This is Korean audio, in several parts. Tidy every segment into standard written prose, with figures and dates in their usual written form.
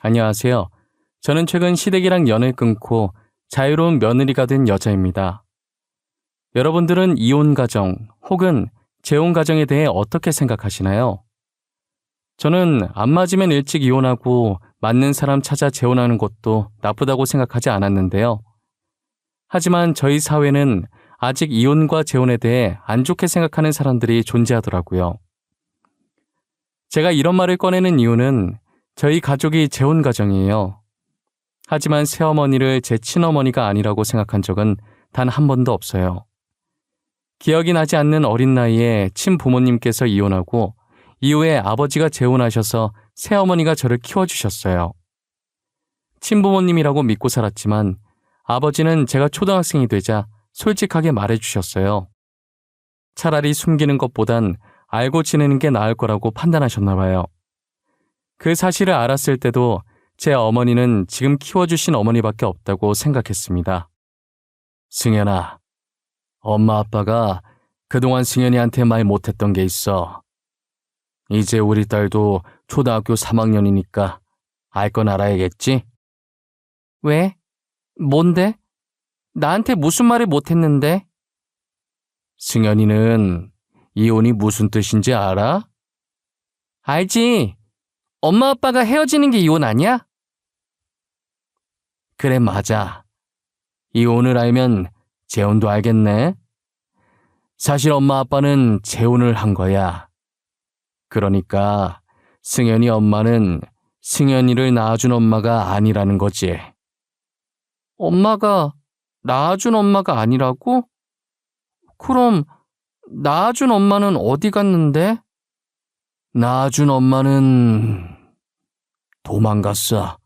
안녕하세요. 저는 최근 시댁이랑 연을 끊고 자유로운 며느리가 된 여자입니다. 여러분들은 이혼 가정 혹은 재혼 가정에 대해 어떻게 생각하시나요? 저는 안 맞으면 일찍 이혼하고 맞는 사람 찾아 재혼하는 것도 나쁘다고 생각하지 않았는데요. 하지만 저희 사회는 아직 이혼과 재혼에 대해 안 좋게 생각하는 사람들이 존재하더라고요. 제가 이런 말을 꺼내는 이유는 저희 가족이 재혼 가정이에요. 하지만 새어머니를 제 친어머니가 아니라고 생각한 적은 단 한 번도 없어요. 기억이 나지 않는 어린 나이에 친부모님께서 이혼하고 이후에 아버지가 재혼하셔서 새어머니가 저를 키워주셨어요. 친부모님이라고 믿고 살았지만 아버지는 제가 초등학생이 되자 솔직하게 말해주셨어요. 차라리 숨기는 것보단 알고 지내는 게 나을 거라고 판단하셨나 봐요. 그 사실을 알았을 때도 제 어머니는 지금 키워주신 어머니밖에 없다고 생각했습니다. 승연아, 엄마 아빠가 그동안 승연이한테 말 못했던 게 있어. 이제 우리 딸도 초등학교 3학년이니까 알 건 알아야겠지? 왜? 뭔데? 나한테 무슨 말을 못했는데? 승연이는 이혼이 무슨 뜻인지 알아? 알지. 엄마 아빠가 헤어지는 게 이혼 아니야? 그래, 맞아. 이혼을 알면 재혼도 알겠네. 사실 엄마 아빠는 재혼을 한 거야. 그러니까 승연이 엄마는 승연이를 낳아준 엄마가 아니라는 거지. 엄마가 낳아준 엄마가 아니라고? 그럼 낳아준 엄마는 어디 갔는데? 낳아준 엄마는 도망갔어.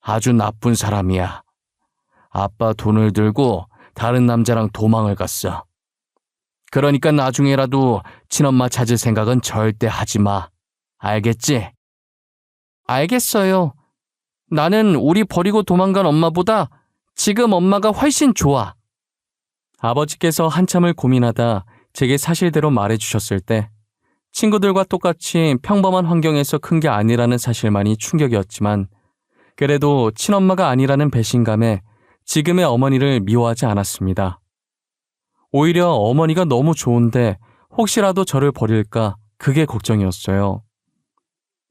아주 나쁜 사람이야. 아빠 돈을 들고 다른 남자랑 도망을 갔어. 그러니까 나중에라도 친엄마 찾을 생각은 절대 하지 마. 알겠지? 알겠어요. 나는 우리 버리고 도망간 엄마보다 지금 엄마가 훨씬 좋아. 아버지께서 한참을 고민하다 제게 사실대로 말해주셨을 때 친구들과 똑같이 평범한 환경에서 큰 게 아니라는 사실만이 충격이었지만 그래도 친엄마가 아니라는 배신감에 지금의 어머니를 미워하지 않았습니다. 오히려 어머니가 너무 좋은데 혹시라도 저를 버릴까 그게 걱정이었어요.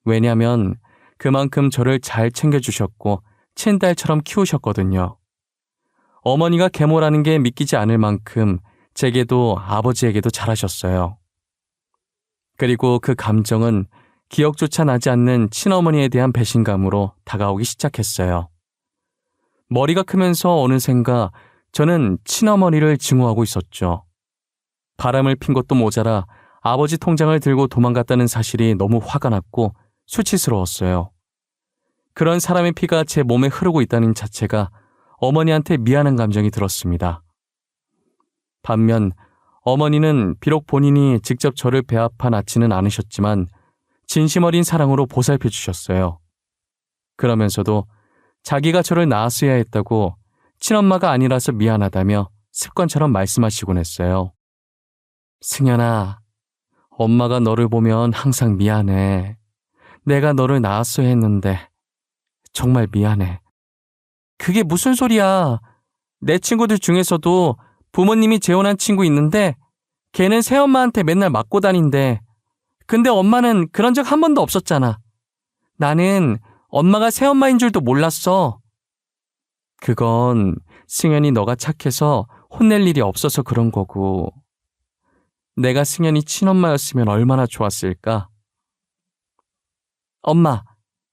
왜냐면 그만큼 저를 잘 챙겨주셨고 친딸처럼 키우셨거든요. 어머니가 계모라는 게 믿기지 않을 만큼 제게도 아버지에게도 잘하셨어요. 그리고 그 감정은 기억조차 나지 않는 친어머니에 대한 배신감으로 다가오기 시작했어요. 머리가 크면서 어느샌가 저는 친어머니를 증오하고 있었죠. 바람을 핀 것도 모자라 아버지 통장을 들고 도망갔다는 사실이 너무 화가 났고 수치스러웠어요. 그런 사람의 피가 제 몸에 흐르고 있다는 자체가 어머니한테 미안한 감정이 들었습니다. 반면 어머니는 비록 본인이 직접 저를 배아파 낳지는 않으셨지만 진심 어린 사랑으로 보살펴 주셨어요. 그러면서도 자기가 저를 낳았어야 했다고 친엄마가 아니라서 미안하다며 습관처럼 말씀하시곤 했어요. 승연아, 엄마가 너를 보면 항상 미안해. 내가 너를 낳았어야 했는데 정말 미안해. 그게 무슨 소리야. 내 친구들 중에서도 부모님이 재혼한 친구 있는데 걔는 새엄마한테 맨날 맞고 다닌대. 근데 엄마는 그런 적 한 번도 없었잖아. 나는 엄마가 새엄마인 줄도 몰랐어. 그건 승연이 너가 착해서 혼낼 일이 없어서 그런 거고 내가 승연이 친엄마였으면 얼마나 좋았을까? 엄마,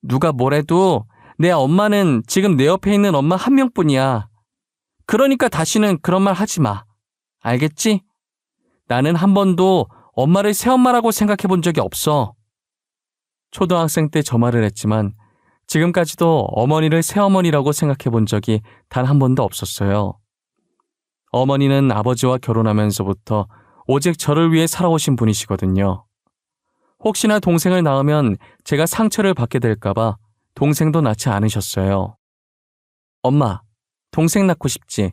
누가 뭐래도 내 엄마는 지금 내 옆에 있는 엄마 한 명뿐이야. 그러니까 다시는 그런 말 하지 마. 알겠지? 나는 한 번도 엄마를 새엄마라고 생각해 본 적이 없어. 초등학생 때 저 말을 했지만 지금까지도 어머니를 새어머니라고 생각해 본 적이 단 한 번도 없었어요. 어머니는 아버지와 결혼하면서부터 오직 저를 위해 살아오신 분이시거든요. 혹시나 동생을 낳으면 제가 상처를 받게 될까봐 동생도 낳지 않으셨어요. 엄마, 동생 낳고 싶지?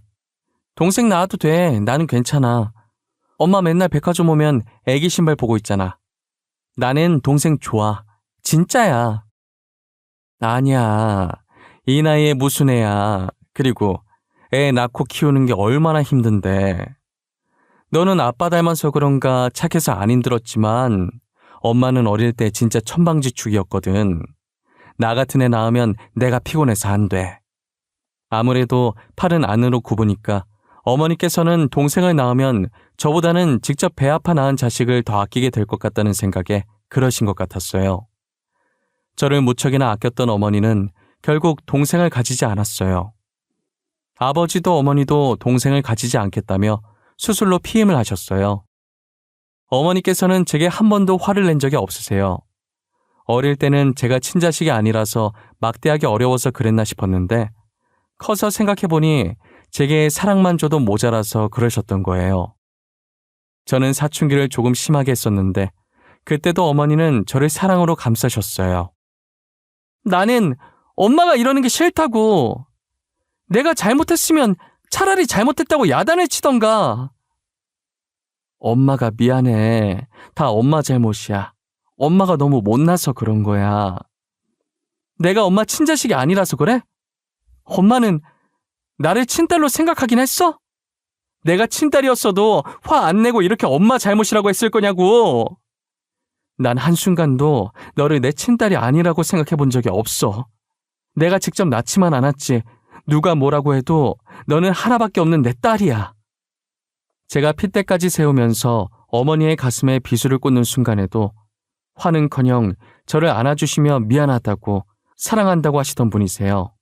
동생 낳아도 돼. 나는 괜찮아. 엄마 맨날 백화점 오면 애기 신발 보고 있잖아. 나는 동생 좋아. 진짜야. 아니야. 이 나이에 무슨 애야. 그리고 애 낳고 키우는 게 얼마나 힘든데. 너는 아빠 닮아서 그런가 착해서 안 힘들었지만 엄마는 어릴 때 진짜 천방지축이었거든. 나 같은 애 낳으면 내가 피곤해서 안 돼. 아무래도 팔은 안으로 굽으니까 어머니께서는 동생을 낳으면 저보다는 직접 배 아파 낳은 자식을 더 아끼게 될 것 같다는 생각에 그러신 것 같았어요. 저를 무척이나 아꼈던 어머니는 결국 동생을 가지지 않았어요. 아버지도 어머니도 동생을 가지지 않겠다며 수술로 피임을 하셨어요. 어머니께서는 제게 한 번도 화를 낸 적이 없으세요. 어릴 때는 제가 친자식이 아니라서 막대하기 어려워서 그랬나 싶었는데 커서 생각해보니 제게 사랑만 줘도 모자라서 그러셨던 거예요. 저는 사춘기를 조금 심하게 했었는데 그때도 어머니는 저를 사랑으로 감싸셨어요. 나는 엄마가 이러는 게 싫다고. 내가 잘못했으면 차라리 잘못했다고 야단을 치던가. 엄마가 미안해. 다 엄마 잘못이야. 엄마가 너무 못나서 그런 거야. 내가 엄마 친자식이 아니라서 그래? 엄마는 나를 친딸로 생각하긴 했어? 내가 친딸이었어도 화 안 내고 이렇게 엄마 잘못이라고 했을 거냐고. 난 한순간도 너를 내 친딸이 아니라고 생각해 본 적이 없어. 내가 직접 낳지만 않았지. 누가 뭐라고 해도 너는 하나밖에 없는 내 딸이야. 제가 핏대까지 세우면서 어머니의 가슴에 비수를 꽂는 순간에도 화는커녕 저를 안아주시며 미안하다고 사랑한다고 하시던 분이세요.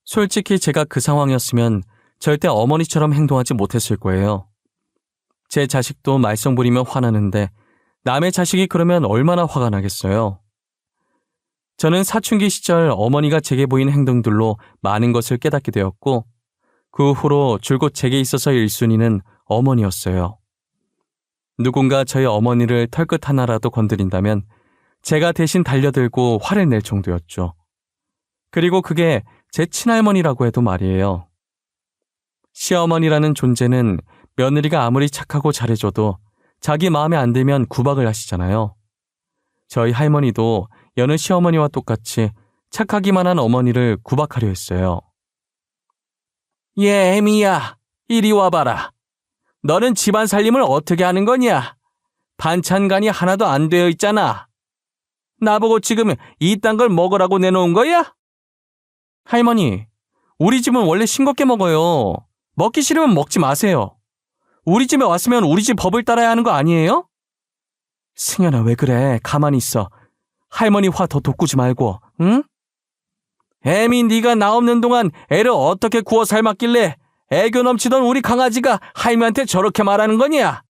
솔직히 제가 그 상황이었으면 절대 어머니처럼 행동하지 못했을 거예요. 제 자식도 말썽 부리며 화나는데 남의 자식이 그러면 얼마나 화가 나겠어요. 저는 사춘기 시절 어머니가 제게 보인 행동들로 많은 것을 깨닫게 되었고 그 후로 줄곧 제게 있어서 1순위는 어머니였어요. 누군가 저희 어머니를 털끝 하나라도 건드린다면 제가 대신 달려들고 화를 낼 정도였죠. 그리고 그게 제 친할머니라고 해도 말이에요. 시어머니라는 존재는 며느리가 아무리 착하고 잘해줘도 자기 마음에 안 들면 구박을 하시잖아요. 저희 할머니도 여느 시어머니와 똑같이 착하기만 한 어머니를 구박하려 했어요. 얘 애미야, 이리 와봐라. 너는 집안 살림을 어떻게 하는 거냐? 반찬간이 하나도 안 되어 있잖아. 나보고 지금 이딴 걸 먹으라고 내놓은 거야? 할머니, 우리 집은 원래 싱겁게 먹어요. 먹기 싫으면 먹지 마세요. 우리 집에 왔으면 우리 집 법을 따라야 하는 거 아니에요? 승현아, 왜 그래? 가만히 있어. 할머니 화 더 돋구지 말고, 응? 애미 네가 나 없는 동안 애를 어떻게 구워 삶았길래 애교 넘치던 우리 강아지가 할머니한테 저렇게 말하는 거냐?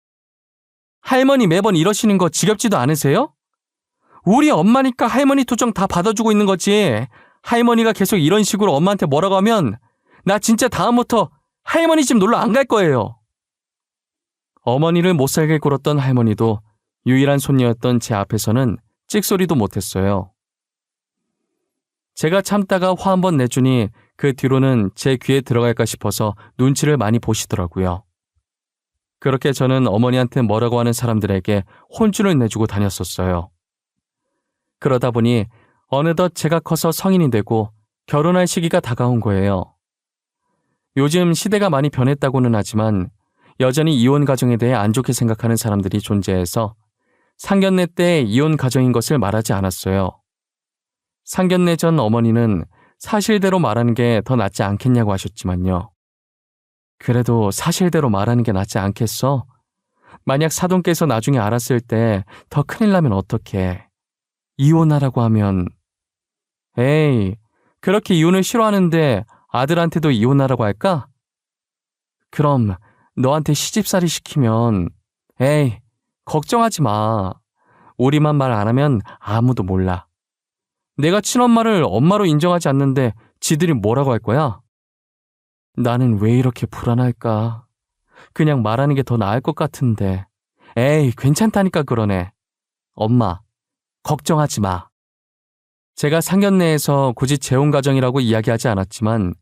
할머니 매번 이러시는 거 지겹지도 않으세요? 우리 엄마니까 할머니 투정 다 받아주고 있는 거지. 할머니가 계속 이런 식으로 엄마한테 뭐라고 하면 나 진짜 다음부터 할머니 집 놀러 안 갈 거예요. 어머니를 못살게 굴었던 할머니도 유일한 손녀였던 제 앞에서는 찍소리도 못했어요. 제가 참다가 화 한번 내주니 그 뒤로는 제 귀에 들어갈까 싶어서 눈치를 많이 보시더라고요. 그렇게 저는 어머니한테 뭐라고 하는 사람들에게 혼쭐을 내주고 다녔었어요. 그러다 보니 어느덧 제가 커서 성인이 되고 결혼할 시기가 다가온 거예요. 요즘 시대가 많이 변했다고는 하지만 여전히 이혼 가정에 대해 안 좋게 생각하는 사람들이 존재해서 상견례 때 이혼 가정인 것을 말하지 않았어요. 상견례 전 어머니는 사실대로 말하는 게 더 낫지 않겠냐고 하셨지만요. 그래도 사실대로 말하는 게 낫지 않겠어? 만약 사돈께서 나중에 알았을 때 더 큰일 나면 어떡해. 이혼하라고 하면 에이, 그렇게 이혼을 싫어하는데 아들한테도 이혼하라고 할까? 그럼 너한테 시집살이 시키면 에이, 걱정하지 마. 우리만 말 안 하면 아무도 몰라. 내가 친엄마를 엄마로 인정하지 않는데 지들이 뭐라고 할 거야? 나는 왜 이렇게 불안할까? 그냥 말하는 게 더 나을 것 같은데. 에이, 괜찮다니까 그러네. 엄마, 걱정하지 마. 제가 상견례에서 굳이 재혼 가정이라고 이야기하지 않았지만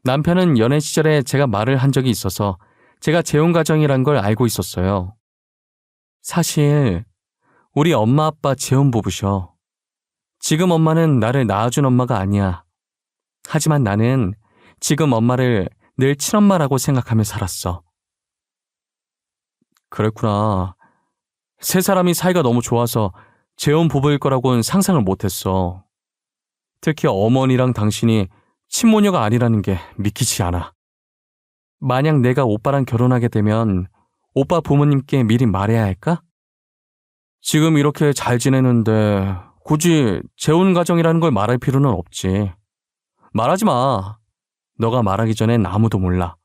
남편은 연애 시절에 제가 말을 한 적이 있어서 제가 재혼 가정이란 걸 알고 있었어요. 사실 우리 엄마 아빠 재혼 부부셔. 지금 엄마는 나를 낳아준 엄마가 아니야. 하지만 나는 지금 엄마를 늘 친엄마라고 생각하며 살았어. 그랬구나. 세 사람이 사이가 너무 좋아서 재혼 부부일 거라고는 상상을 못했어. 특히 어머니랑 당신이 친모녀가 아니라는 게 믿기지 않아. 만약 내가 오빠랑 결혼하게 되면 오빠 부모님께 미리 말해야 할까? 지금 이렇게 잘 지내는데 굳이 재혼 가정이라는 걸 말할 필요는 없지. 말하지 마. 너가 말하기 전엔 아무도 몰라.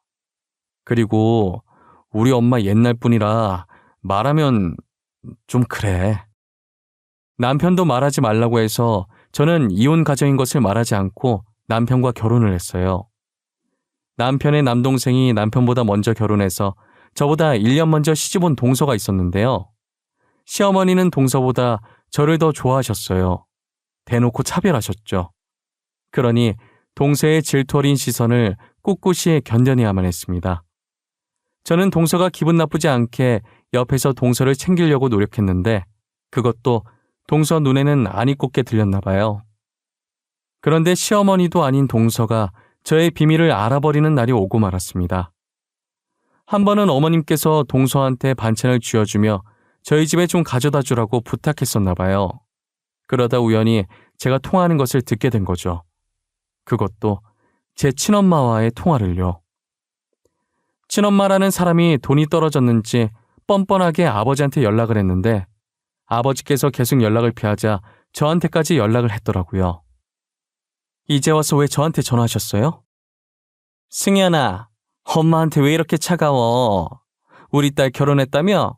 그리고 우리 엄마 옛날 분이라 말하면 좀 그래. 남편도 말하지 말라고 해서 저는 이혼 가정인 것을 말하지 않고 남편과 결혼을 했어요. 남편의 남동생이 남편보다 먼저 결혼해서 저보다 1년 먼저 시집 온 동서가 있었는데요. 시어머니는 동서보다 저를 더 좋아하셨어요. 대놓고 차별하셨죠. 그러니 동서의 질투 어린 시선을 꿋꿋이 견뎌내야만 했습니다. 저는 동서가 기분 나쁘지 않게 옆에서 동서를 챙기려고 노력했는데 그것도 동서 눈에는 아니 꼽게 들렸나 봐요. 그런데 시어머니도 아닌 동서가 저의 비밀을 알아버리는 날이 오고 말았습니다. 한 번은 어머님께서 동서한테 반찬을 쥐어주며 저희 집에 좀 가져다 주라고 부탁했었나 봐요. 그러다 우연히 제가 통화하는 것을 듣게 된 거죠. 그것도 제 친엄마와의 통화를요. 친엄마라는 사람이 돈이 떨어졌는지 뻔뻔하게 아버지한테 연락을 했는데 아버지께서 계속 연락을 피하자 저한테까지 연락을 했더라고요. 이제 와서 왜 저한테 전화하셨어요? 승현아, 엄마한테 왜 이렇게 차가워? 우리 딸 결혼했다며?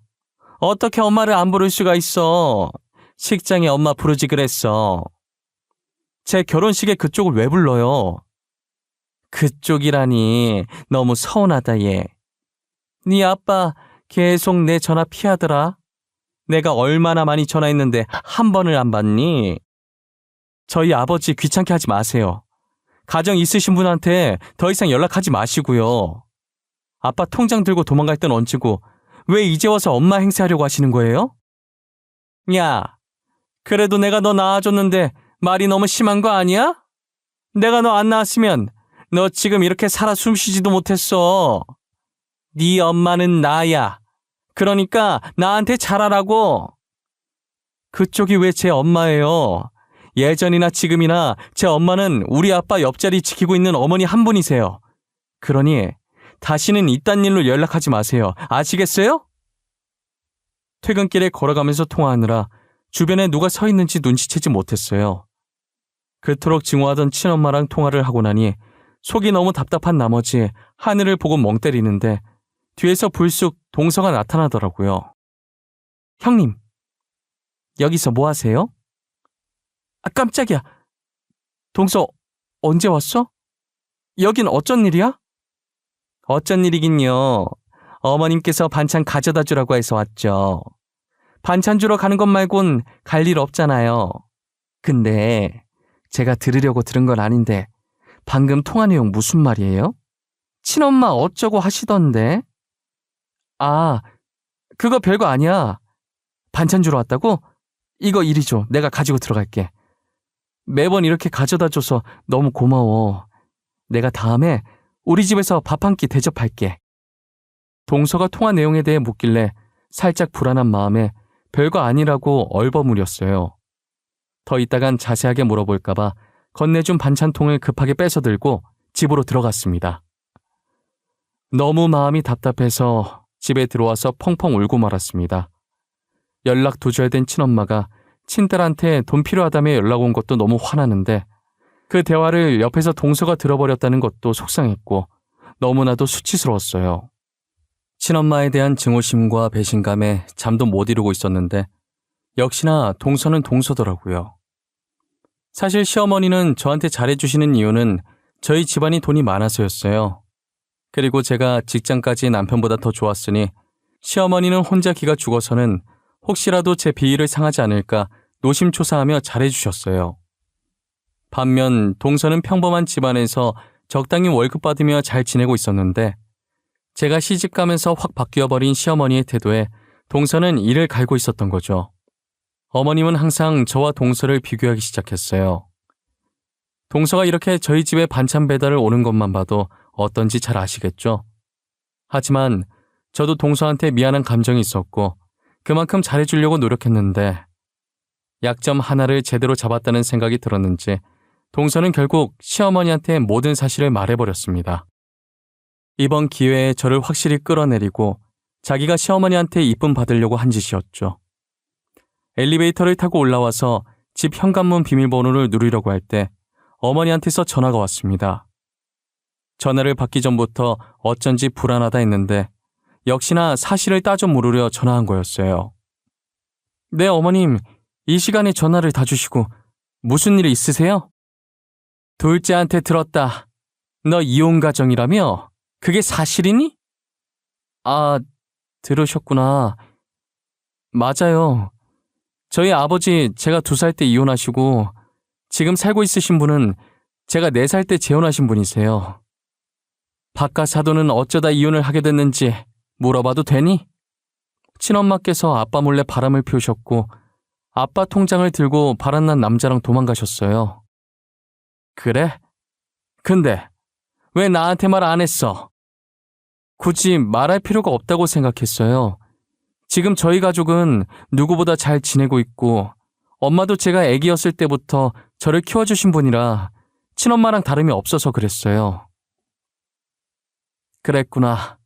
어떻게 엄마를 안 부를 수가 있어? 식장에 엄마 부르지 그랬어. 제 결혼식에 그쪽을 왜 불러요? 그쪽이라니 너무 서운하다 얘. 네 아빠 계속 내 전화 피하더라. 내가 얼마나 많이 전화했는데 한 번을 안 받니? 저희 아버지 귀찮게 하지 마세요. 가정 있으신 분한테 더 이상 연락하지 마시고요. 아빠 통장 들고 도망갈 땐 얹히고 왜 이제 와서 엄마 행세하려고 하시는 거예요? 야, 그래도 내가 너 낳아줬는데 말이 너무 심한 거 아니야? 내가 너 안 낳았으면 너 지금 이렇게 살아 숨쉬지도 못했어. 네 엄마는 나야. 그러니까 나한테 잘하라고. 그쪽이 왜 제 엄마예요? 예전이나 지금이나 제 엄마는 우리 아빠 옆자리 지키고 있는 어머니 한 분이세요. 그러니 다시는 이딴 일로 연락하지 마세요. 아시겠어요? 퇴근길에 걸어가면서 통화하느라 주변에 누가 서 있는지 눈치채지 못했어요. 그토록 증오하던 친엄마랑 통화를 하고 나니 속이 너무 답답한 나머지 하늘을 보고 멍 때리는데 뒤에서 불쑥 동서가 나타나더라고요. 형님, 여기서 뭐 하세요? 아, 깜짝이야. 동서, 언제 왔어? 여긴 어쩐 일이야? 어쩐 일이긴요. 어머님께서 반찬 가져다 주라고 해서 왔죠. 반찬 주러 가는 것 말곤 갈 일 없잖아요. 근데 제가 들으려고 들은 건 아닌데 방금 통화 내용 무슨 말이에요? 친엄마 어쩌고 하시던데? 아, 그거 별거 아니야. 반찬 주러 왔다고? 이거 이리 줘. 내가 가지고 들어갈게. 매번 이렇게 가져다 줘서 너무 고마워. 내가 다음에 우리 집에서 밥 한 끼 대접할게. 동서가 통화 내용에 대해 묻길래 살짝 불안한 마음에 별거 아니라고 얼버무렸어요. 더 있다간 자세하게 물어볼까봐 건네준 반찬통을 급하게 뺏어들고 집으로 들어갔습니다. 너무 마음이 답답해서 집에 들어와서 펑펑 울고 말았습니다. 연락도 줘야 된 친엄마가 친딸한테 돈 필요하다며 연락 온 것도 너무 화나는데 그 대화를 옆에서 동서가 들어버렸다는 것도 속상했고 너무나도 수치스러웠어요. 친엄마에 대한 증오심과 배신감에 잠도 못 이루고 있었는데 역시나 동서는 동서더라고요. 사실 시어머니는 저한테 잘해주시는 이유는 저희 집안이 돈이 많아서였어요. 그리고 제가 직장까지 남편보다 더 좋았으니 시어머니는 혼자 기가 죽어서는 혹시라도 제 비위를 상하지 않을까 노심초사하며 잘해주셨어요. 반면 동서는 평범한 집안에서 적당히 월급 받으며 잘 지내고 있었는데 제가 시집가면서 확 바뀌어버린 시어머니의 태도에 동서는 이를 갈고 있었던 거죠. 어머님은 항상 저와 동서를 비교하기 시작했어요. 동서가 이렇게 저희 집에 반찬 배달을 오는 것만 봐도 어떤지 잘 아시겠죠? 하지만 저도 동서한테 미안한 감정이 있었고 그만큼 잘해주려고 노력했는데 약점 하나를 제대로 잡았다는 생각이 들었는지 동서는 결국 시어머니한테 모든 사실을 말해버렸습니다. 이번 기회에 저를 확실히 끌어내리고 자기가 시어머니한테 이쁨 받으려고 한 짓이었죠. 엘리베이터를 타고 올라와서 집 현관문 비밀번호를 누르려고 할 때 어머니한테서 전화가 왔습니다. 전화를 받기 전부터 어쩐지 불안하다 했는데 역시나 사실을 따져 물으려 전화한 거였어요. 네, 어머님. 이 시간에 전화를 다 주시고 무슨 일 있으세요? 둘째한테 들었다. 너 이혼 가정이라며? 그게 사실이니? 아, 들으셨구나. 맞아요. 저희 아버지 제가 2살 때 이혼하시고 지금 살고 있으신 분은 제가 4살 때 재혼하신 분이세요. 바깥 사돈은 어쩌다 이혼을 하게 됐는지 물어봐도 되니? 친엄마께서 아빠 몰래 바람을 피우셨고 아빠 통장을 들고 바람난 남자랑 도망가셨어요. 그래? 근데 왜 나한테 말 안 했어? 굳이 말할 필요가 없다고 생각했어요. 지금 저희 가족은 누구보다 잘 지내고 있고 엄마도 제가 애기였을 때부터 저를 키워주신 분이라 친엄마랑 다름이 없어서 그랬어요. 그랬구나.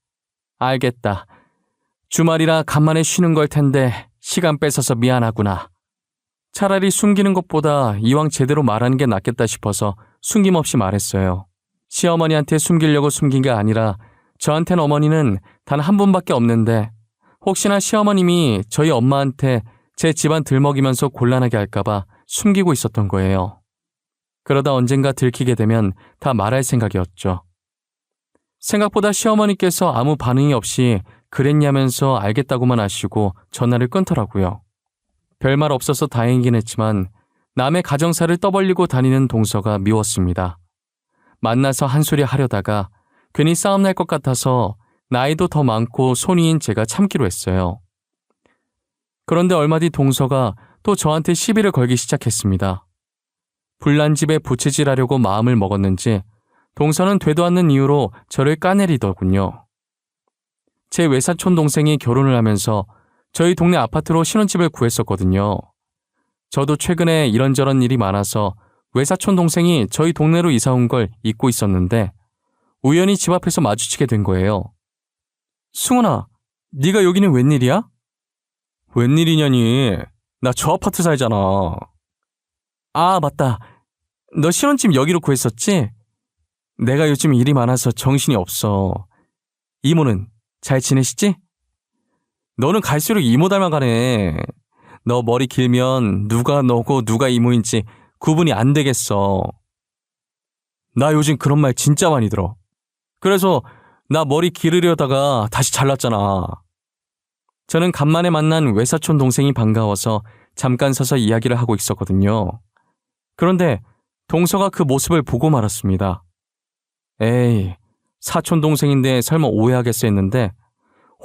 알겠다. 주말이라 간만에 쉬는 걸 텐데 시간 뺏어서 미안하구나. 차라리 숨기는 것보다 이왕 제대로 말하는 게 낫겠다 싶어서 숨김없이 말했어요. 시어머니한테 숨기려고 숨긴 게 아니라 저한텐 어머니는 단 한 분밖에 없는데 혹시나 시어머님이 저희 엄마한테 제 집안 들먹이면서 곤란하게 할까봐 숨기고 있었던 거예요. 그러다 언젠가 들키게 되면 다 말할 생각이었죠. 생각보다 시어머니께서 아무 반응이 없이 그랬냐면서 알겠다고만 하시고 전화를 끊더라고요. 별말 없어서 다행이긴 했지만 남의 가정사를 떠벌리고 다니는 동서가 미웠습니다. 만나서 한 소리 하려다가 괜히 싸움 날 것 같아서 나이도 더 많고 손위인 제가 참기로 했어요. 그런데 얼마 뒤 동서가 또 저한테 시비를 걸기 시작했습니다. 불난 집에 부채질하려고 마음을 먹었는지 동서는 되도 않는 이유로 저를 까내리더군요. 제 외사촌 동생이 결혼을 하면서 저희 동네 아파트로 신혼집을 구했었거든요. 저도 최근에 이런저런 일이 많아서 외사촌 동생이 저희 동네로 이사 온 걸 잊고 있었는데 우연히 집 앞에서 마주치게 된 거예요. 승훈아, 네가 여기는 웬일이야? 웬일이냐니? 나 저 아파트 살잖아. 아, 맞다. 너 신혼집 여기로 구했었지? 내가 요즘 일이 많아서 정신이 없어. 이모는 잘 지내시지? 너는 갈수록 이모 닮아가네. 너 머리 길면 누가 너고 누가 이모인지 구분이 안 되겠어. 나 요즘 그런 말 진짜 많이 들어. 그래서 나 머리 기르려다가 다시 잘랐잖아. 저는 간만에 만난 외사촌 동생이 반가워서 잠깐 서서 이야기를 하고 있었거든요. 그런데 동서가 그 모습을 보고 말았습니다. 에이, 사촌 동생인데 설마 오해하겠어 했는데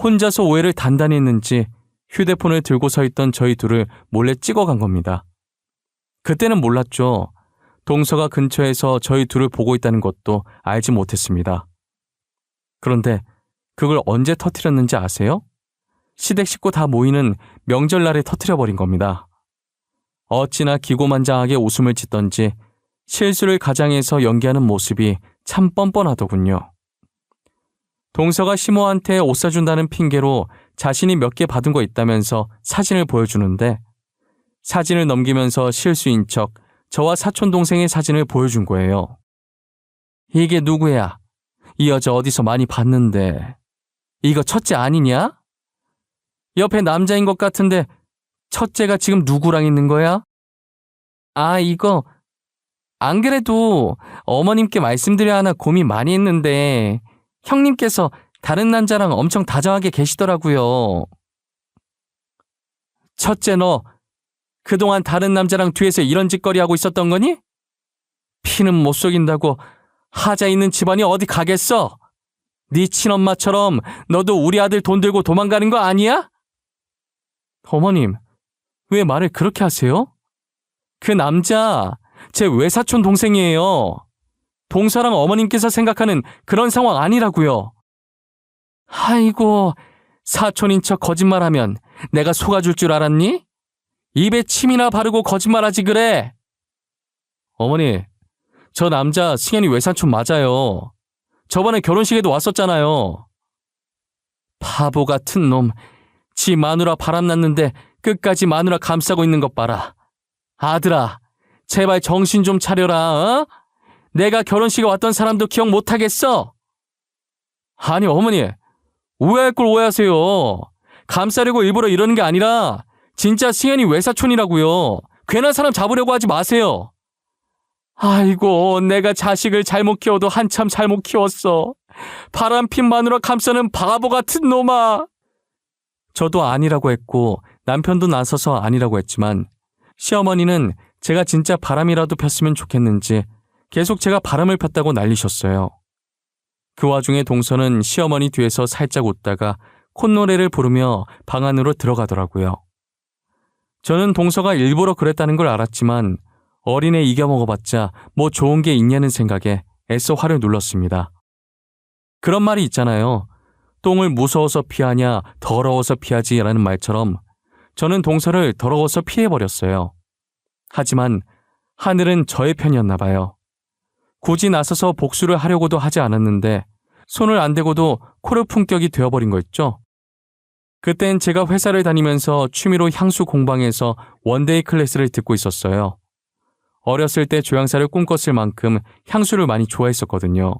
혼자서 오해를 단단히 했는지 휴대폰을 들고 서 있던 저희 둘을 몰래 찍어간 겁니다. 그때는 몰랐죠. 동서가 근처에서 저희 둘을 보고 있다는 것도 알지 못했습니다. 그런데 그걸 언제 터뜨렸는지 아세요? 시댁 식구 다 모이는 명절날에 터뜨려버린 겁니다. 어찌나 기고만장하게 웃음을 짓던지 실수를 가장해서 연기하는 모습이 참 뻔뻔하더군요. 동서가 시모한테 옷 사준다는 핑계로 자신이 몇 개 받은 거 있다면서 사진을 보여주는데 사진을 넘기면서 실수인 척 저와 사촌 동생의 사진을 보여준 거예요. 이게 누구야? 이 여자 어디서 많이 봤는데. 이거 첫째 아니냐? 옆에 남자인 것 같은데 첫째가 지금 누구랑 있는 거야? 아, 이거 안 그래도 어머님께 말씀드려야 하나 고민 많이 했는데 형님께서 다른 남자랑 엄청 다정하게 계시더라고요. 첫째, 너 그동안 다른 남자랑 뒤에서 이런 짓거리 하고 있었던 거니? 피는 못 속인다고 하자 있는 집안이 어디 가겠어? 네 친엄마처럼 너도 우리 아들 돈 들고 도망가는 거 아니야? 어머님, 왜 말을 그렇게 하세요? 그 남자, 제 외사촌 동생이에요. 동서랑 어머님께서 생각하는 그런 상황 아니라고요. 아이고, 사촌인 척 거짓말하면 내가 속아줄 줄 알았니? 입에 침이나 바르고 거짓말하지 그래. 어머니, 저 남자 승현이 외사촌 맞아요. 저번에 결혼식에도 왔었잖아요. 바보 같은 놈. 지 마누라 바람났는데 끝까지 마누라 감싸고 있는 것 봐라. 아들아, 제발 정신 좀 차려라. 어? 내가 결혼식에 왔던 사람도 기억 못하겠어? 아니 어머니, 오해할 걸 오해하세요. 감싸려고 일부러 이러는 게 아니라 진짜 승현이 외사촌이라고요. 괜한 사람 잡으려고 하지 마세요. 아이고, 내가 자식을 잘못 키워도 한참 잘못 키웠어. 바람핀 마누라 감싸는 바보 같은 놈아. 저도 아니라고 했고 남편도 나서서 아니라고 했지만 시어머니는 제가 진짜 바람이라도 폈으면 좋겠는지 계속 제가 바람을 폈다고 난리셨어요. 그 와중에 동서는 시어머니 뒤에서 살짝 웃다가 콧노래를 부르며 방 안으로 들어가더라고요. 저는 동서가 일부러 그랬다는 걸 알았지만 어린애 이겨먹어봤자 뭐 좋은 게 있냐는 생각에 애써 화를 눌렀습니다. 그런 말이 있잖아요. 똥을 무서워서 피하냐 더러워서 피하지라는 말처럼 저는 동서를 더러워서 피해버렸어요. 하지만 하늘은 저의 편이었나 봐요. 굳이 나서서 복수를 하려고도 하지 않았는데 손을 안 대고도 코르 품격이 되어버린 거 있죠. 그땐 제가 회사를 다니면서 취미로 향수 공방에서 원데이 클래스를 듣고 있었어요. 어렸을 때 조향사를 꿈꿨을 만큼 향수를 많이 좋아했었거든요.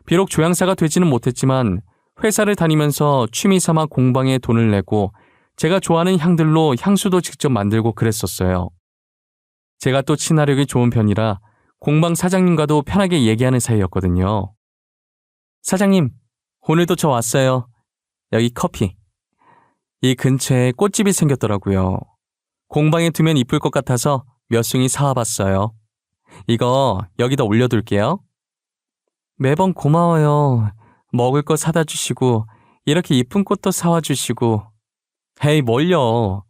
비록 조향사가 되지는 못했지만 회사를 다니면서 취미 삼아 공방에 돈을 내고 제가 좋아하는 향들로 향수도 직접 만들고 그랬었어요. 제가 또 친화력이 좋은 편이라 공방 사장님과도 편하게 얘기하는 사이였거든요. 사장님, 오늘도 저 왔어요. 여기 커피. 이 근처에 꽃집이 생겼더라고요. 공방에 두면 이쁠 것 같아서 몇 숭이 사와봤어요. 이거 여기다 올려둘게요. 매번 고마워요. 먹을 거 사다 주시고 이렇게 이쁜 꽃도 사와 주시고. 에이, 뭘요.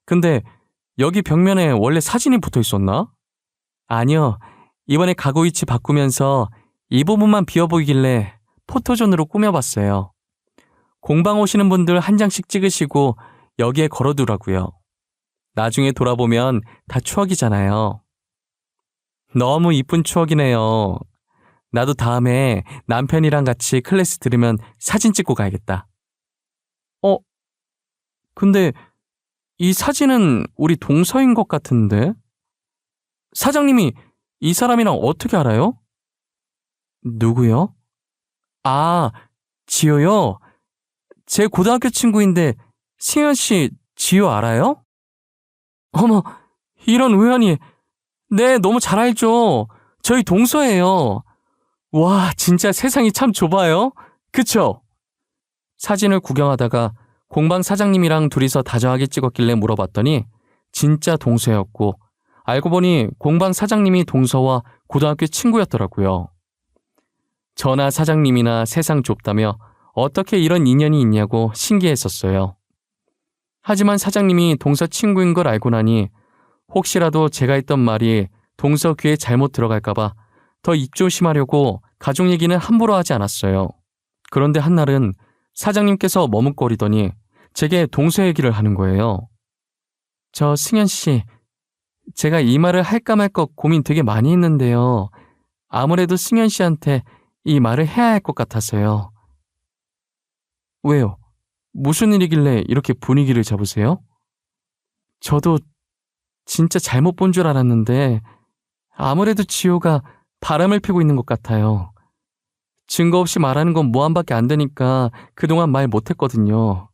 근데 여기 벽면에 원래 사진이 붙어 있었나? 아니요. 이번에 가구 위치 바꾸면서 이 부분만 비어 보이길래 포토존으로 꾸며봤어요. 공방 오시는 분들 한 장씩 찍으시고 여기에 걸어두라고요. 나중에 돌아보면 다 추억이잖아요. 너무 이쁜 추억이네요. 나도 다음에 남편이랑 같이 클래스 들으면 사진 찍고 가야겠다. 근데 이 사진은 우리 동서인 것 같은데? 사장님이 이 사람이랑 어떻게 알아요? 누구요? 아, 지효요? 제 고등학교 친구인데 승현 씨 지효 알아요? 어머, 이런 우연이. 네, 너무 잘 알죠. 저희 동서예요. 와, 진짜 세상이 참 좁아요. 그쵸? 사진을 구경하다가 공방 사장님이랑 둘이서 다정하게 찍었길래 물어봤더니 진짜 동서였고 알고 보니 공방 사장님이 동서와 고등학교 친구였더라고요. 저나 사장님이나 세상 좁다며 어떻게 이런 인연이 있냐고 신기했었어요. 하지만 사장님이 동서 친구인 걸 알고 나니 혹시라도 제가 했던 말이 동서 귀에 잘못 들어갈까봐 더 입조심하려고 가족 얘기는 함부로 하지 않았어요. 그런데 한날은 사장님께서 머뭇거리더니 제게 동서 얘기를 하는 거예요. 저 승현 씨, 제가 이 말을 할까 말까 고민 되게 많이 했는데요. 아무래도 승현 씨한테 이 말을 해야 할 것 같아서요. 왜요? 무슨 일이길래 이렇게 분위기를 잡으세요? 저도 진짜 잘못 본 줄 알았는데 아무래도 지효가 바람을 피고 있는 것 같아요. 증거 없이 말하는 건 모함밖에 안 되니까 그동안 말 못했거든요.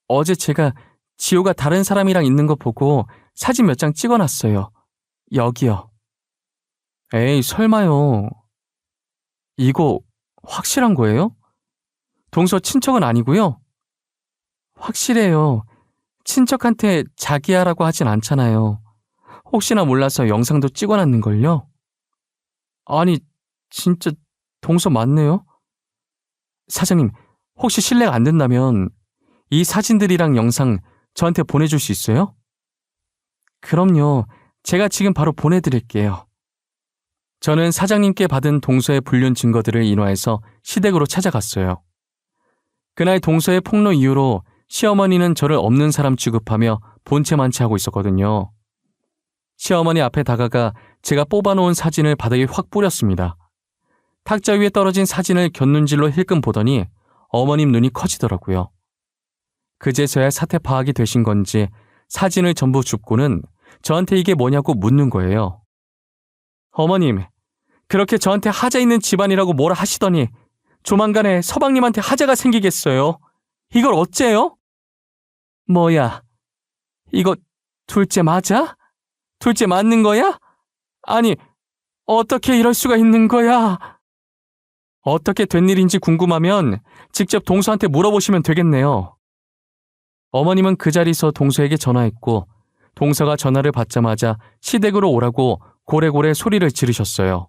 어제 제가 지효가 다른 사람이랑 있는 거 보고 사진 몇 장 찍어놨어요. 여기요. 에이, 설마요. 이거 확실한 거예요? 동서 친척은 아니고요? 확실해요. 친척한테 자기야라고 하진 않잖아요. 혹시나 몰라서 영상도 찍어놨는걸요? 아니, 진짜 동서 맞네요? 사장님, 혹시 실례가 안 된다면 이 사진들이랑 영상 저한테 보내줄 수 있어요? 그럼요. 제가 지금 바로 보내드릴게요. 저는 사장님께 받은 동서의 불륜 증거들을 인화해서 시댁으로 찾아갔어요. 그날 동서의 폭로 이후로 시어머니는 저를 없는 사람 취급하며 본체만치 하고 있었거든요. 시어머니 앞에 다가가 제가 뽑아놓은 사진을 바닥에 확 뿌렸습니다. 탁자 위에 떨어진 사진을 곁눈질로 힐끔 보더니 어머님 눈이 커지더라고요. 그제서야 사태 파악이 되신 건지 사진을 전부 줍고는 저한테 이게 뭐냐고 묻는 거예요. 어머님, 그렇게 저한테 하자 있는 집안이라고 뭐라 하시더니 조만간에 서방님한테 하자가 생기겠어요. 이걸 어째요? 뭐야, 이거 둘째 맞아? 둘째 맞는 거야? 아니, 어떻게 이럴 수가 있는 거야? 어떻게 된 일인지 궁금하면 직접 동서한테 물어보시면 되겠네요. 어머님은 그 자리에서 동서에게 전화했고 동서가 전화를 받자마자 시댁으로 오라고 고래고래 소리를 지르셨어요.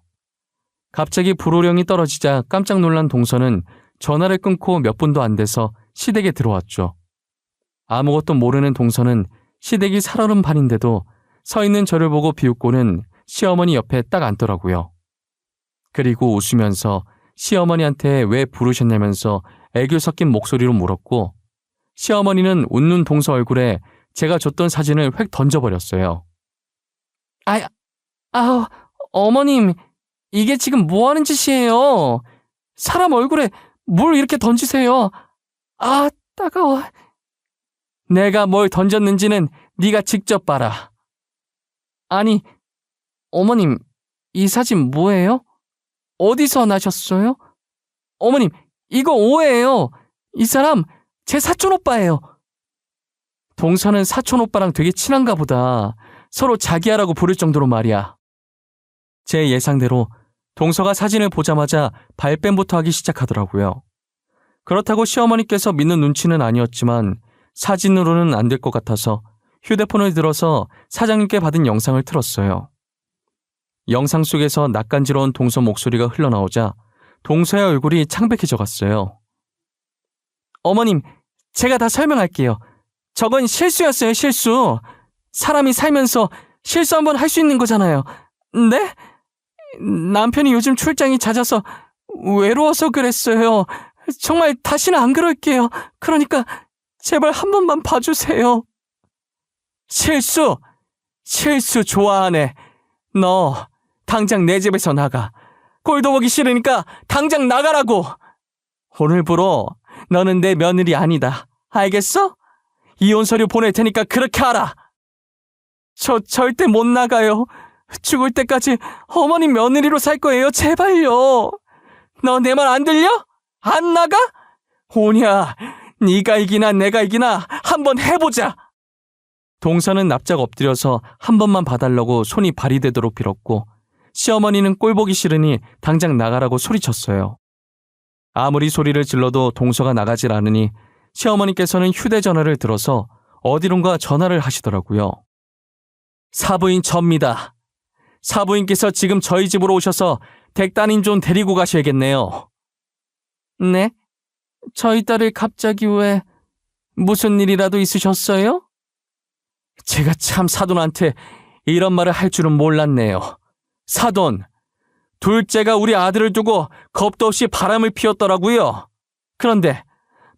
갑자기 불호령이 떨어지자 깜짝 놀란 동서는 전화를 끊고 몇 분도 안 돼서 시댁에 들어왔죠. 아무것도 모르는 동서는 시댁이 살얼음 판인데도 서 있는 저를 보고 비웃고는 시어머니 옆에 딱 앉더라고요. 그리고 웃으면서 시어머니한테 왜 부르셨냐면서 애교 섞인 목소리로 물었고 시어머니는 웃는 동서 얼굴에 제가 줬던 사진을 획 던져버렸어요. 어머님, 이게 지금 뭐 하는 짓이에요? 사람 얼굴에 뭘 이렇게 던지세요? 아, 따가워. 내가 뭘 던졌는지는 네가 직접 봐라. 아니, 어머님, 이 사진 뭐예요? 어디서 나셨어요? 어머님, 이거 오해예요. 이 사람 제 사촌오빠예요. 동서는 사촌오빠랑 되게 친한가 보다. 서로 자기야라고 부를 정도로 말이야. 제 예상대로 동서가 사진을 보자마자 발뺌부터 하기 시작하더라고요. 그렇다고 시어머니께서 믿는 눈치는 아니었지만 사진으로는 안 될 것 같아서 휴대폰을 들어서 사장님께 받은 영상을 틀었어요. 영상 속에서 낯간지러운 동서 목소리가 흘러나오자 동서의 얼굴이 창백해져 갔어요. 어머님, 제가 다 설명할게요. 저건 실수였어요, 실수. 사람이 살면서 실수 한번 할 수 있는 거잖아요. 네? 남편이 요즘 출장이 잦아서 외로워서 그랬어요. 정말 다시는 안 그럴게요. 그러니까 제발 한 번만 봐주세요. 실수 좋아하네. 너 당장 내 집에서 나가. 꼴도 보기 싫으니까 당장 나가라고. 오늘부로 너는 내 며느리 아니다. 알겠어? 이혼 서류 보낼 테니까 그렇게 하라. 저 절대 못 나가요. 죽을 때까지 어머니 며느리로 살 거예요. 제발요. 너 내 말 안 들려? 안 나가? 오냐, 네가 이기나 내가 이기나 한번 해보자. 동서는 납작 엎드려서 한 번만 봐달라고 손이 발이 되도록 빌었고 시어머니는 꼴 보기 싫으니 당장 나가라고 소리쳤어요. 아무리 소리를 질러도 동서가 나가질 않으니 시어머니께서는 휴대전화를 들어서 어디론가 전화를 하시더라고요. 사부인 접니다. 사부인께서 지금 저희 집으로 오셔서 댁 따님 좀 데리고 가셔야겠네요. 네? 저희 딸을 갑자기 왜... 무슨 일이라도 있으셨어요? 제가 참 사돈한테 이런 말을 할 줄은 몰랐네요. 사돈, 둘째가 우리 아들을 두고 겁도 없이 바람을 피웠더라고요. 그런데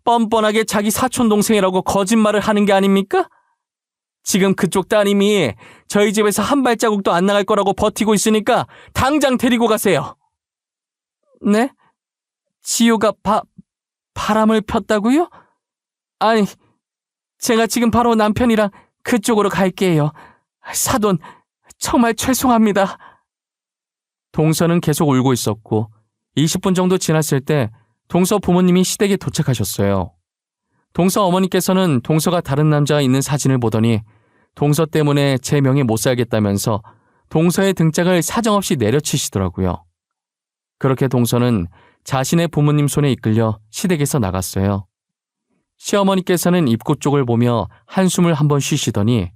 뻔뻔하게 자기 사촌동생이라고 거짓말을 하는 게 아닙니까? 지금 그쪽 따님이 저희 집에서 한 발자국도 안 나갈 거라고 버티고 있으니까 당장 데리고 가세요. 네? 지효가 바람을 폈다고요? 아니, 제가 지금 바로 남편이랑 그쪽으로 갈게요. 사돈, 정말 죄송합니다. 동서는 계속 울고 있었고 20분 정도 지났을 때 동서 부모님이 시댁에 도착하셨어요. 동서 어머니께서는 동서가 다른 남자와 있는 사진을 보더니 동서 때문에 제 명에 못 살겠다면서 동서의 등짝을 사정없이 내려치시더라고요. 그렇게 동서는 자신의 부모님 손에 이끌려 시댁에서 나갔어요. 시어머니께서는 입구 쪽을 보며 한숨을 한번 쉬시더니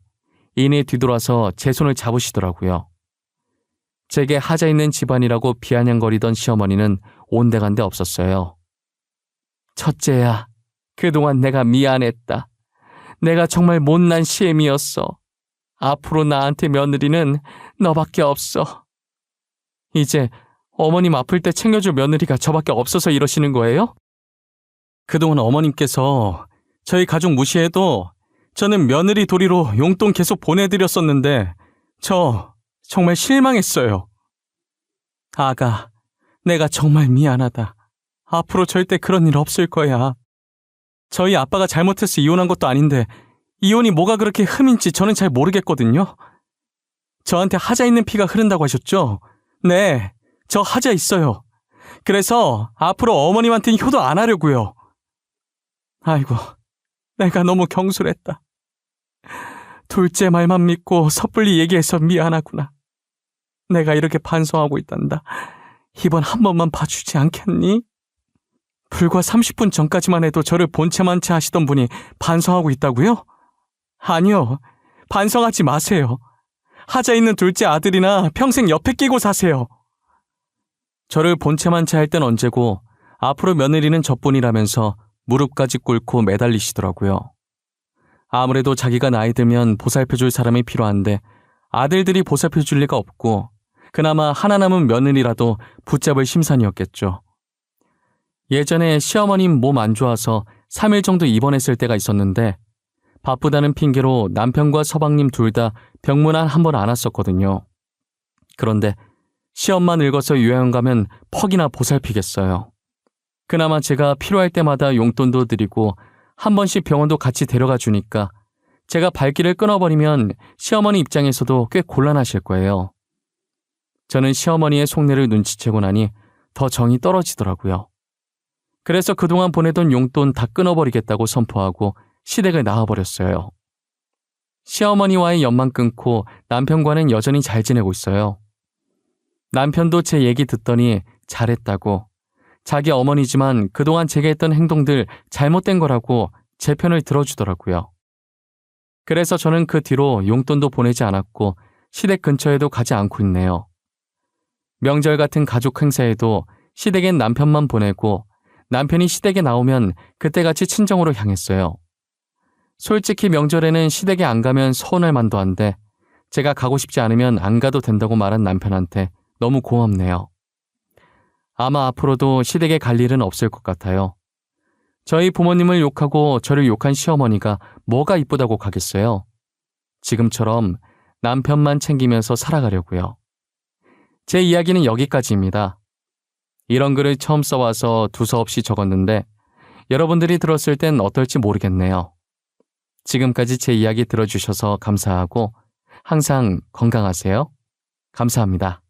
이내 뒤돌아서 제 손을 잡으시더라고요. 제게 하자 있는 집안이라고 비아냥거리던 시어머니는 온데간데 없었어요. 첫째야, 그동안 내가 미안했다. 내가 정말 못난 시엠이었어. 앞으로 나한테 며느리는 너밖에 없어. 이제 어머님 아플 때 챙겨줄 며느리가 저밖에 없어서 이러시는 거예요? 그동안 어머님께서 저희 가족 무시해도 저는 며느리 도리로 용돈 계속 보내드렸었는데 저 정말 실망했어요. 아가, 내가 정말 미안하다. 앞으로 절대 그런 일 없을 거야. 저희 아빠가 잘못해서 이혼한 것도 아닌데 이혼이 뭐가 그렇게 흠인지 저는 잘 모르겠거든요. 저한테 하자 있는 피가 흐른다고 하셨죠? 네, 저 하자 있어요. 그래서 앞으로 어머님한테는 효도 안 하려고요. 아이고, 내가 너무 경솔했다. 둘째 말만 믿고 섣불리 얘기해서 미안하구나. 내가 이렇게 반성하고 있단다. 이번 한 번만 봐주지 않겠니? 불과 30분 전까지만 해도 저를 본체만체 하시던 분이 반성하고 있다고요? 아니요, 반성하지 마세요. 하자 있는 둘째 아들이나 평생 옆에 끼고 사세요. 저를 본체만체 할 땐 언제고 앞으로 며느리는 저뿐이라면서 무릎까지 꿇고 매달리시더라고요. 아무래도 자기가 나이 들면 보살펴줄 사람이 필요한데 아들들이 보살펴줄 리가 없고 그나마 하나 남은 며느리라도 붙잡을 심산이었겠죠. 예전에 시어머님 몸 안 좋아서 3일 정도 입원했을 때가 있었는데 바쁘다는 핑계로 남편과 서방님 둘 다 병문안 한 번 안 왔었거든요. 그런데 시엄마 늙어서 요양 가면 퍽이나 보살피겠어요. 그나마 제가 필요할 때마다 용돈도 드리고 한 번씩 병원도 같이 데려가 주니까 제가 발길을 끊어버리면 시어머니 입장에서도 꽤 곤란하실 거예요. 저는 시어머니의 속내를 눈치채고 나니 더 정이 떨어지더라고요. 그래서 그동안 보내던 용돈 다 끊어버리겠다고 선포하고 시댁을 나와버렸어요. 시어머니와의 연만 끊고 남편과는 여전히 잘 지내고 있어요. 남편도 제 얘기 듣더니 잘했다고, 자기 어머니지만 그동안 제가 했던 행동들 잘못된 거라고 제 편을 들어주더라고요. 그래서 저는 그 뒤로 용돈도 보내지 않았고 시댁 근처에도 가지 않고 있네요. 명절 같은 가족 행사에도 시댁엔 남편만 보내고 남편이 시댁에 나오면 그때같이 친정으로 향했어요. 솔직히 명절에는 시댁에 안 가면 서운할 만도 한데 제가 가고 싶지 않으면 안 가도 된다고 말한 남편한테 너무 고맙네요. 아마 앞으로도 시댁에 갈 일은 없을 것 같아요. 저희 부모님을 욕하고 저를 욕한 시어머니가 뭐가 이쁘다고 가겠어요. 지금처럼 남편만 챙기면서 살아가려고요. 제 이야기는 여기까지입니다. 이런 글을 처음 써와서 두서없이 적었는데 여러분들이 들었을 땐 어떨지 모르겠네요. 지금까지 제 이야기 들어주셔서 감사하고 항상 건강하세요. 감사합니다.